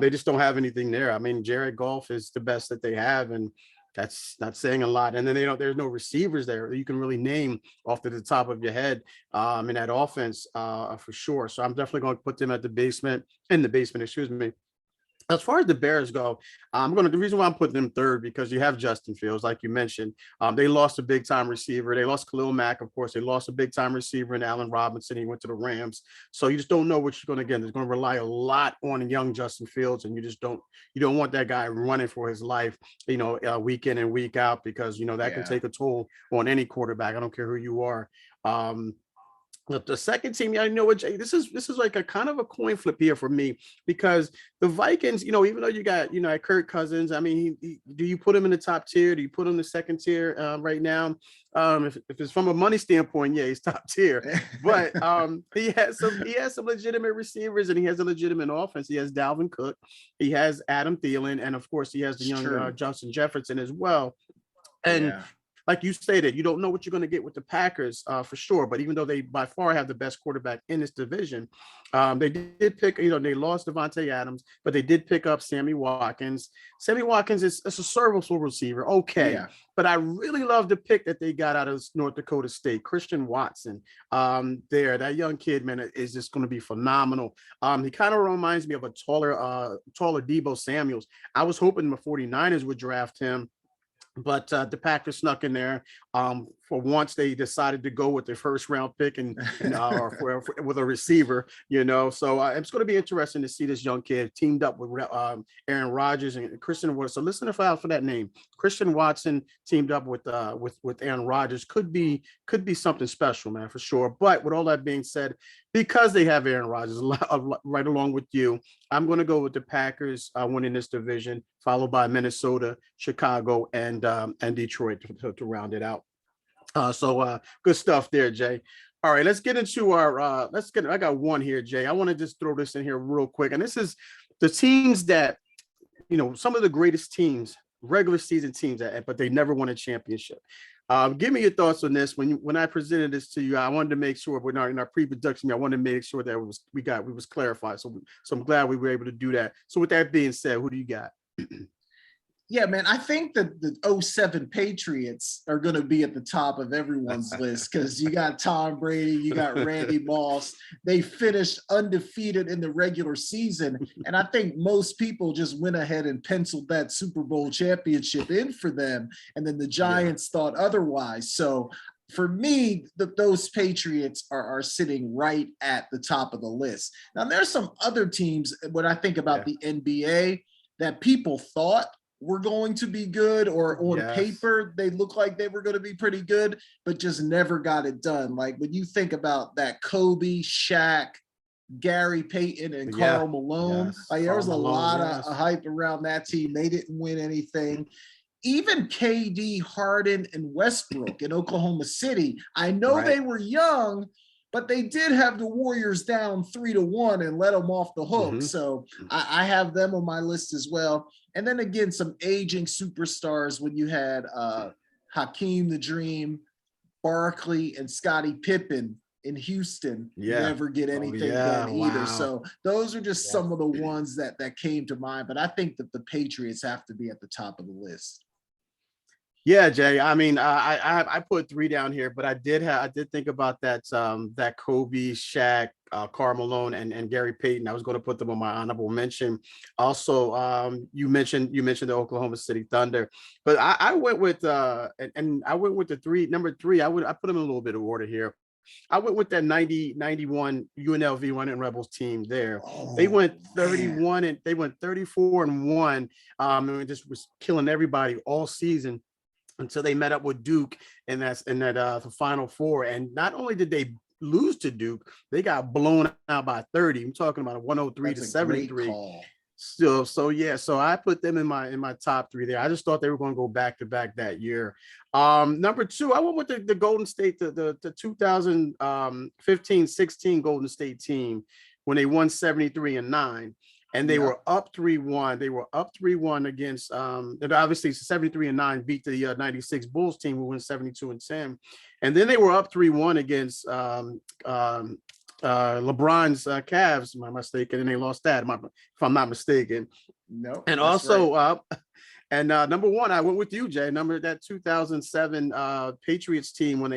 They just don't have anything there. I mean, Jared Goff is the best that they have, and that's not saying a lot. And then there's no receivers there that you can really name off to the top of your head in that offense for sure. So I'm definitely going to put them in the basement, excuse me. As far as the Bears go, the reason why I'm putting them third, because you have Justin Fields, like you mentioned. They lost a big time receiver. They lost Khalil Mack, of course. They lost a big time receiver in Allen Robinson. He went to the Rams. So you just don't know what you're going to get. There's going to rely a lot on young Justin Fields, and you don't want that guy running for his life, week in and week out, because that can take a toll on any quarterback. I don't care who you are. The second team, what, Jay, this is like a kind of a coin flip here for me, because the Vikings, even though you got, Kirk Cousins, I mean, do you put him in the top tier? Do you put him in the second tier right now? If it's from a money standpoint, he's top tier. But he has some legitimate receivers, and he has a legitimate offense. He has Dalvin Cook, he has Adam Thielen, and of course he has the young Justin Jefferson as well. And like you stated, you don't know what you're going to get with the Packers for sure. But even though they by far have the best quarterback in this division, they did pick, they lost Devontae Adams, but they did pick up Sammy Watkins. Sammy Watkins is a serviceable receiver. Okay. Yeah. But I really love the pick that they got out of North Dakota State, Christian Watson. That young kid, man, is just going to be phenomenal. He kind of reminds me of a taller Deebo Samuels. I was hoping the 49ers would draft him, but the Packers snuck in there. For once, they decided to go with their first round pick and with a receiver, So it's going to be interesting to see this young kid teamed up with Aaron Rodgers and Christian Watson. So listen out for that name. Christian Watson teamed up with Aaron Rodgers could be something special, man, for sure. But with all that being said, because they have Aaron Rodgers right along with you, I'm going to go with the Packers winning this division, followed by Minnesota, Chicago, and Detroit to round it out. So good stuff there, Jay. All right, let's get into our I got one here, Jay. I want to just throw this in here real quick. And this is the teams that, some of the greatest teams, regular season teams, but they never won a championship. Give me your thoughts on this. When I presented this to you, I wanted to make sure in our pre-production, I wanted to make sure that we was clarified. So I'm glad we were able to do that. So with that being said, who do you got? Yeah, man, I think that the 07 Patriots are going to be at the top of everyone's list because you got Tom Brady, you got Randy Moss. They finished undefeated in the regular season. And I think most people just went ahead and penciled that Super Bowl championship in for them. And then the Giants thought otherwise. So for me, those Patriots are sitting right at the top of the list. Now, there's some other teams, when I think about the NBA, that people thought were going to be good, or on paper they look like they were going to be pretty good, but just never got it done. Like when you think about that Kobe, Shaq, Gary Payton, and Karl Malone, there was a lot of hype around that team. They didn't win anything. Even KD, Harden, and Westbrook in Oklahoma City, I know they were young, but they did have the Warriors down 3-1 and let them off the hook. So I have them on my list as well. And then again, some aging superstars when you had Hakeem the Dream, Barkley, and Scottie Pippen in Houston never get anything done either. So those are just some of the ones that came to mind. But I think that the Patriots have to be at the top of the list. Yeah, Jay. I mean, I put 3 down here, but I did think about that Kobe, Shaq, Karl Malone, and Gary Payton. I was going to put them on my honorable mention. Also, you mentioned the Oklahoma City Thunder, but I went with and I went with number 3. I put them in a little bit of order here. I went with that 90-91 UNLV Running Rebels team there. They went 31 and they went 34-1. And just was killing everybody all season until they met up with Duke in the Final Four. And not only did they lose to Duke, they got blown out by 30. I'm talking about a 103-73. So I put them in my top 3 there. I just thought they were going to go back to back that year. Number 2, I went with the Golden State, the 2015-16 Golden State team when they won 73-9. And they were up 3-1. They were up 3-1 against obviously 73-9 beat the 96 Bulls team who went 72-10. And then they were up 3-1 against LeBron's Cavs, am I mistaken? And they lost that, if I'm not mistaken. No. And also number 1, I went with you, Jay. That 2007 Patriots team when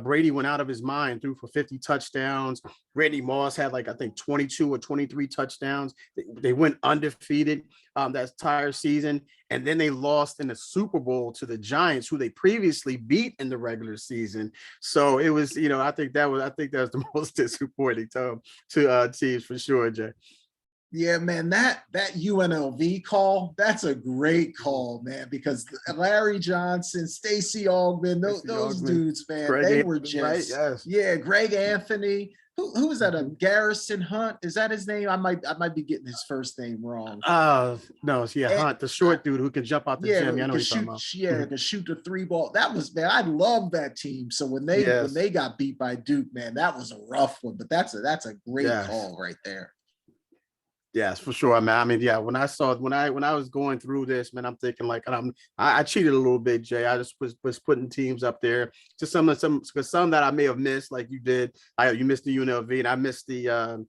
Brady went out of his mind, threw for 50 touchdowns. Randy Moss had I think 22 or 23 touchdowns. They went undefeated that entire season, and then they lost in the Super Bowl to the Giants, who they previously beat in the regular season. So it was, I think that was the most disappointing to teams for sure, Jay. Yeah, man, that UNLV call, that's a great call, man, because Larry Johnson, Stacey Augmon, those dudes, man, they were just, Greg Anthony. Who is that? A Garrison Hunt? Is that his name? I might be getting his first name wrong. No, Hunt, the short dude who can jump out the gym. I know he's talking about. Can shoot the 3 ball. That was, man, I love that team. So when they got beat by Duke, man, that was a rough one. But that's a great call right there. Yes, for sure, man. I mean, yeah, when I was going through this, man, I'm thinking like, I cheated a little bit, Jay. I just was putting teams up there to some that I may have missed, like you did. You missed the UNLV, and I missed the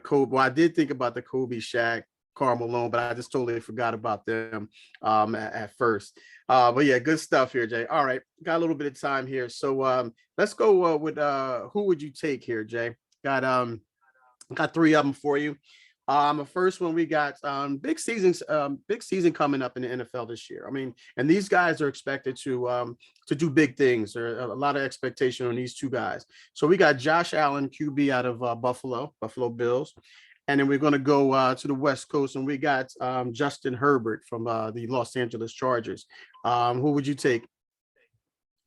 Kobe. Well, I did think about the Kobe, Shaq, Karl Malone, but I just totally forgot about them at first. But yeah, good stuff here, Jay. All right, got a little bit of time here, so let's go with who would you take here, Jay? Got three of them for you. The first one we got big season coming up in the NFL this year. I mean, and these guys are expected to do big things. There are a lot of expectation on these two guys. So we got Josh Allen, QB out of Buffalo Bills. And then we're going to go to the West Coast, and we got Justin Herbert from the Los Angeles Chargers. Who would you take?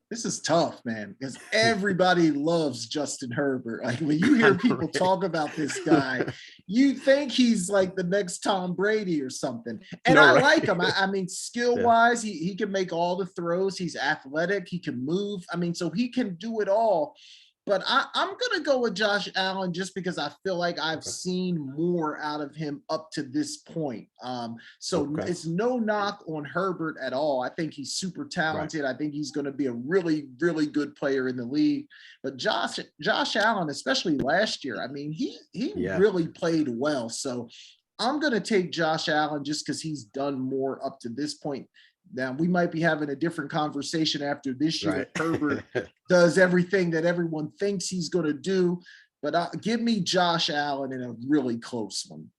This is tough, man, because everybody loves Justin Herbert. Like when you hear people talk about this guy, you think he's like the next Tom Brady or something. And I like him. I mean, skill-wise, he can make all the throws. He's athletic. He can move. I mean, so he can do it all. But I'm going to go with Josh Allen just because I feel like I've seen more out of him up to this point. It's no knock on Herbert at all. I think he's super talented. I think he's going to be a really, really good player in the league. But Josh Allen, especially last year, I mean, he really played well. So I'm going to take Josh Allen just because he's done more up to this point. Now, we might be having a different conversation after this year. Right. Herbert does everything that everyone thinks he's going to do, but give me Josh Allen in a really close one.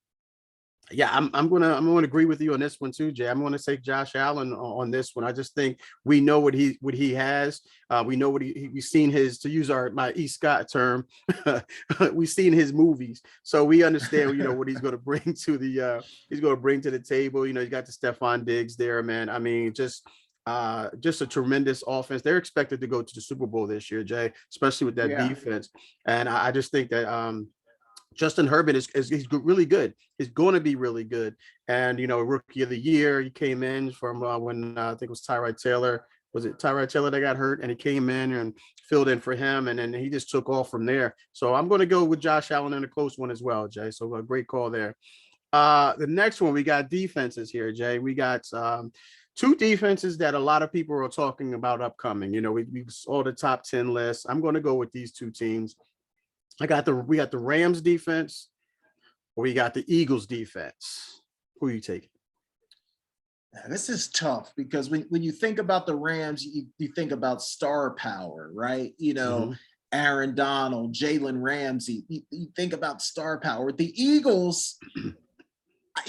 Yeah, I'm gonna agree with you on this one too, Jay. I'm gonna take Josh Allen on this one. I just think we know what he has. We know what we've seen his, to use my E. Scott term, we've seen his movies, so we understand what he's gonna bring to the table. You got the Stephon Diggs there, man. I mean, just a tremendous offense. They're expected to go to the Super Bowl this year, Jay, especially with that defense. And I just think that Justin Herbert is really good. He's going to be really good. And, rookie of the year, he came in from when I think it was Tyrod Taylor. Was it Tyrod Taylor that got hurt? And he came in and filled in for him. And then he just took off from there. So I'm going to go with Josh Allen in a close one as well, Jay. So a great call there. The next one, we got defenses here, Jay. We got two defenses that a lot of people are talking about upcoming. We saw the top 10 list. I'm going to go with these two teams. We got the Rams defense, or we got the Eagles defense. Who are you taking? This is tough because when you think about the Rams, you think about star power, right? Aaron Donald, Jalen Ramsey. You think about star power. The Eagles,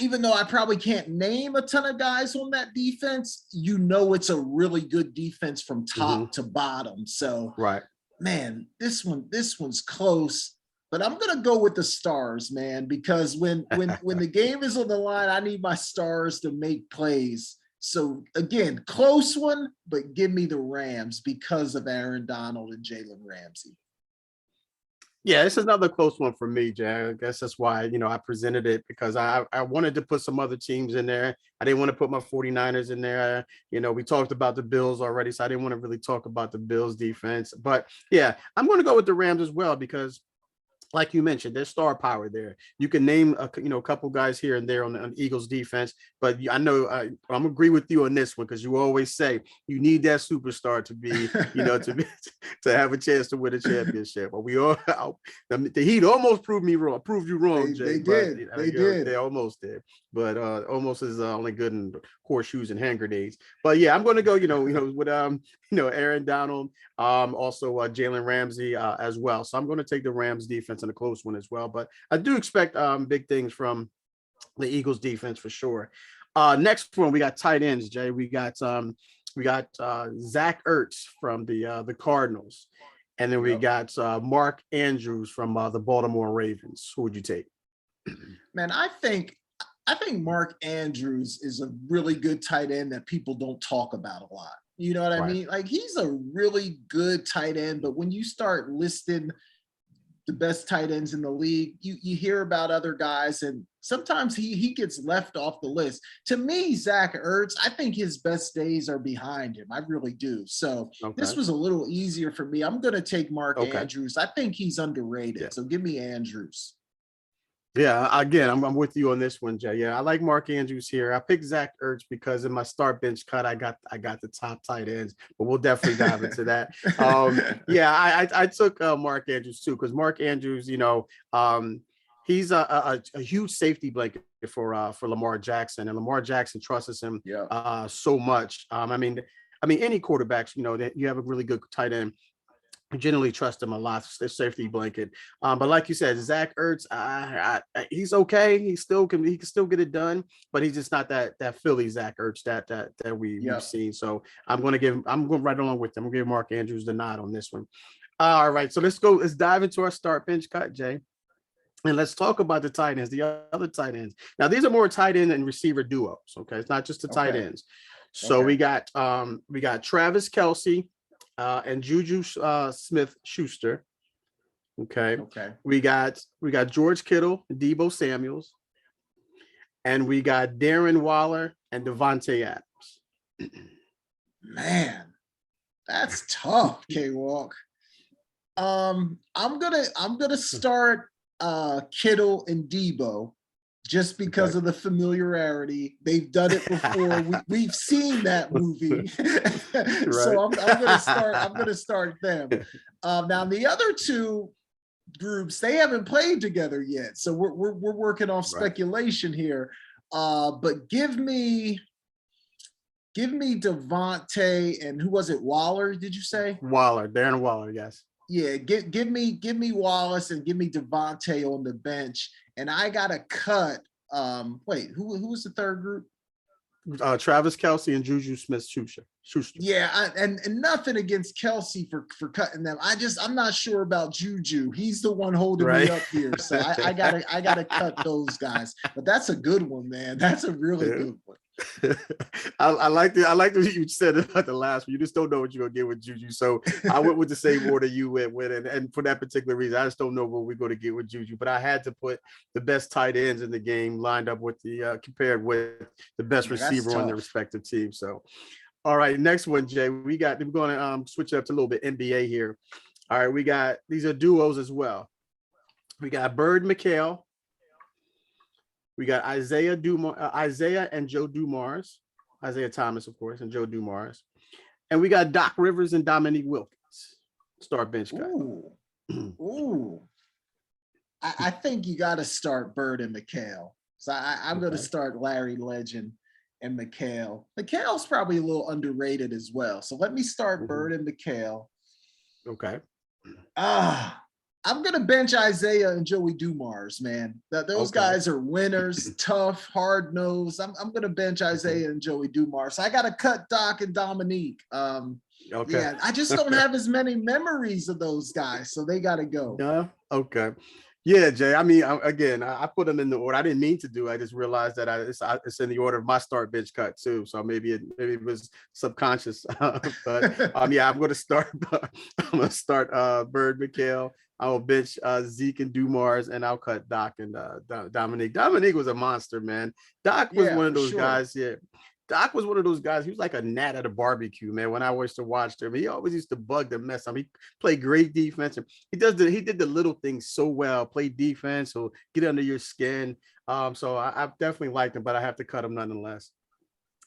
even though I probably can't name a ton of guys on that defense, it's a really good defense from top to bottom. So right. Man, this one's close, but I'm gonna go with the Stars, man, because when the game is on the line, I need my Stars to make plays. So again, close one, but give me the Rams because of Aaron Donald and Jalen Ramsey. Yeah, this is another close one for me, Jay. I guess that's why, I presented it, because I wanted to put some other teams in there. I didn't want to put my 49ers in there. We talked about the Bills already, so I didn't want to really talk about the Bills defense. But yeah, I'm going to go with the Rams as well, because like you mentioned, there's star power there. You can name a couple guys here and there on the Eagles defense, but I know I'm agree with you on this one, because you always say you need that superstar to be, to have a chance to win a championship. But the Heat almost proved me wrong. Proved you wrong, Jay. They did. They almost did, but almost is only good in horseshoes and hand grenades. But yeah, I'm going to go, with Aaron Donald, also Jalen Ramsey as well. So I'm going to take the Rams defense in a close one as well. But I do expect big things from the Eagles defense for sure. Next one, we got tight ends, Jay. We got Zach Ertz from the Cardinals, and then we got Mark Andrews from the Baltimore Ravens. Who would you take? Man, I think Mark Andrews is a really good tight end that people don't talk about a lot. You know what I mean? Like, he's a really good tight end, but when you start listing the best tight ends in the league, you hear about other guys, and sometimes he gets left off the list. To me, Zach Ertz, I think his best days are behind him. I really do. So this was a little easier for me. I'm going to take Mark Andrews. I think he's underrated. So give me Andrews. Yeah, again, I'm with you on this one, Jay. Yeah, I like Mark Andrews here. I picked Zach Ertz because in my start bench cut, I got the top tight ends, but we'll definitely dive into that. Yeah, I took Mark Andrews too because Mark Andrews, he's a huge safety blanket for Lamar Jackson, and Lamar Jackson trusts him so much. I mean, any quarterbacks, that you have a really good tight end. I generally trust him a lot. It's their safety blanket. But like you said, Zach Ertz, he's okay. He can still get it done, but he's just not that Philly Zach Ertz that we've seen. So I'm going right along with him. I'm going to give Mark Andrews the nod on this one. All right, so let's dive into our start bench cut, Jay. And let's talk about the tight ends, the other tight ends. Now, these are more tight end and receiver duos. Okay, it's not just the tight ends. So we got Travis Kelce and Juju Smith-Schuster. Okay. We got George Kittle and Deebo Samuels. And we got Darren Waller and Devontae Adams. Man, that's tough, K-Walk. I'm gonna start Kittle and Deebo just because of the familiarity. They've done it before. We've seen that movie. So I'm gonna start them. Now the other two groups, they haven't played together yet. So we're working off speculation here. But give me Devontae and who was it? Waller, did you say? Waller, Darren Waller, yes. Yeah, give me Wallace and give me Devontae on the bench. And I gotta cut. Wait, who was the third group? Travis Kelce and Juju Smith-Schuster. Yeah, and nothing against Kelce for cutting them. I'm not sure about Juju. He's the one holding me up here. So I gotta cut those guys. But that's a good one, man. That's a really good one. I like what you said about the last one. You just don't know what you're gonna get with Juju. So I went with the same order you went with, and for that particular reason, I just don't know what we're going to get with Juju. But I had to put the best tight ends in the game lined up with the compared with the best receiver on their respective team. So, all right, next one, Jay. We're going to switch it up to a little bit NBA here. All right, these are duos as well. We got Bird McHale. We got Isaiah and Joe Dumars, Isaiah Thomas, of course, and Joe Dumars. And we got Doc Rivers and Dominique Wilkins. Start bench cut. Ooh. I think you got to start Bird and McHale. So I'm going to start Larry Legend and McHale. McHale's probably a little underrated as well. So let me start Bird and McHale. Okay. I'm going to bench Isaiah and Joey Dumars, man. Those guys are winners, tough, hard-nosed. I'm going to bench Isaiah and Joey Dumars. I got to cut Doc and Dominique. Yeah, I just don't have as many memories of those guys, so they got to go. Yeah, okay. Yeah, Jay. I mean, I put them in the order. I didn't mean to do. I just realized that it's in the order of my start bench cut too. So maybe it was subconscious. But I'm going to start. I'm going to start Bird McHale. I will bench Zeke and Dumars, and I'll cut Doc and Dominique. Dominique was a monster, man. Doc was one of those guys. Yeah. Doc was one of those guys. He was like a gnat at a barbecue, man. When I used to watch him, he always used to bug the mess. I mean, he played great defense. He did the little things so well. Play defense, so get under your skin. So I definitely liked him, but I have to cut him nonetheless.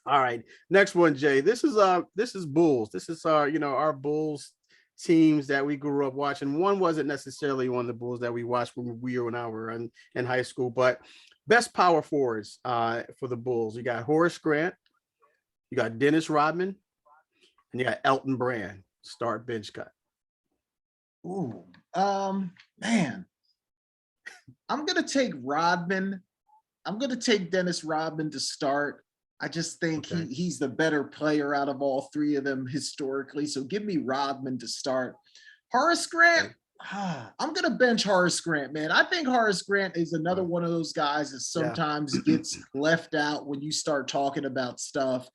All right, next one, Jay. This is Bulls. This is our Bulls teams that we grew up watching. One wasn't necessarily one of the Bulls that we watched when we were in high school, but best power forwards for the Bulls. You got Horace Grant. You got Dennis Rodman, and you got Elton Brand. Start bench cut. Ooh, man. I'm gonna take Rodman. I'm gonna take Dennis Rodman to start. I just think he's the better player out of all three of them historically. So give me Rodman to start. Horace Grant. I'm going to bench Horace Grant, man. I think Horace Grant is another one of those guys that sometimes gets left out when you start talking about stuff.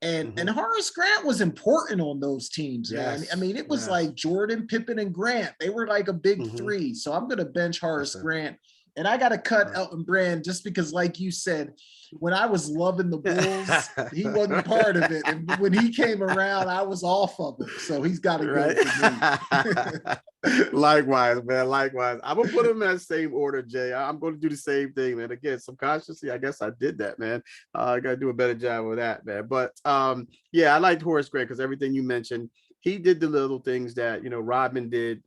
And Horace Grant was important on those teams, man. I mean, it was like Jordan, Pippen, and Grant. They were like a big three. So I'm going to bench Horace Grant. And I got to cut Elton Brand just because, like you said, when I was loving the Bulls, he wasn't part of it. And when he came around, I was off of him. So he's got to go for me. Likewise, man. Likewise. I'm going to put him in that same order, Jay. I'm going to do the same thing, man. Again, subconsciously, I guess I did that, man. I got to do a better job with that, man. But yeah, I liked Horace Grant because everything you mentioned, he did the little things that, Rodman did.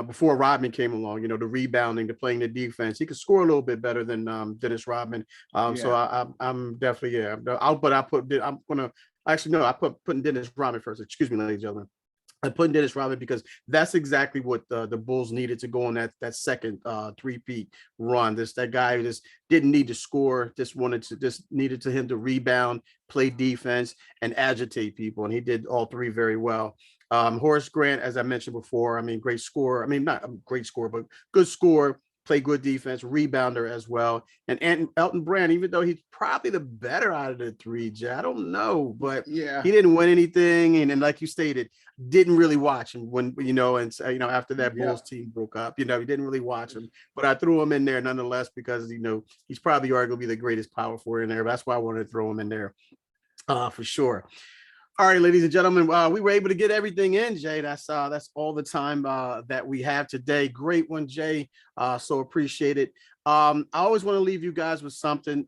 Before Rodman came along, the rebounding, the playing the defense, he could score a little bit better than Dennis Rodman. So I'm definitely, I putting Dennis Rodman first. Excuse me, ladies and gentlemen. I put Dennis Rodman because that's exactly what the Bulls needed to go on that second three-peat run. That guy who just didn't need to score, just needed him to rebound, play defense, and agitate people, and he did all three very well. Horace Grant, as I mentioned before, great scorer. Not a great scorer, but good scorer, play good defense, rebounder as well. And Elton Brand, even though he's probably the better out of the three, Jay, I don't know, but he didn't win anything. And then, like you stated, didn't really watch him when, after that Bulls team broke up, he didn't really watch him, but I threw him in there nonetheless, because, he's probably arguably the greatest power forward in there. That's why I wanted to throw him in there for sure. All right, ladies and gentlemen, we were able to get everything in, Jay. That's all the time that we have today. Great one, Jay. So appreciate it. I always want to leave you guys with something.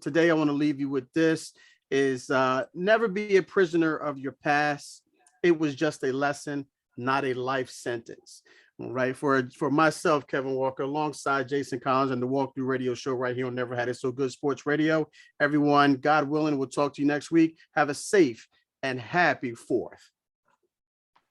Today, I want to leave you with this: is never be a prisoner of your past. It was just a lesson, not a life sentence. All right, for myself, Kevin Walker, alongside Jason Collins and the Walkthrough Radio Show right here on Never Had It So Good Sports Radio. Everyone, God willing, we'll talk to you next week. Have a safe and happy 4th.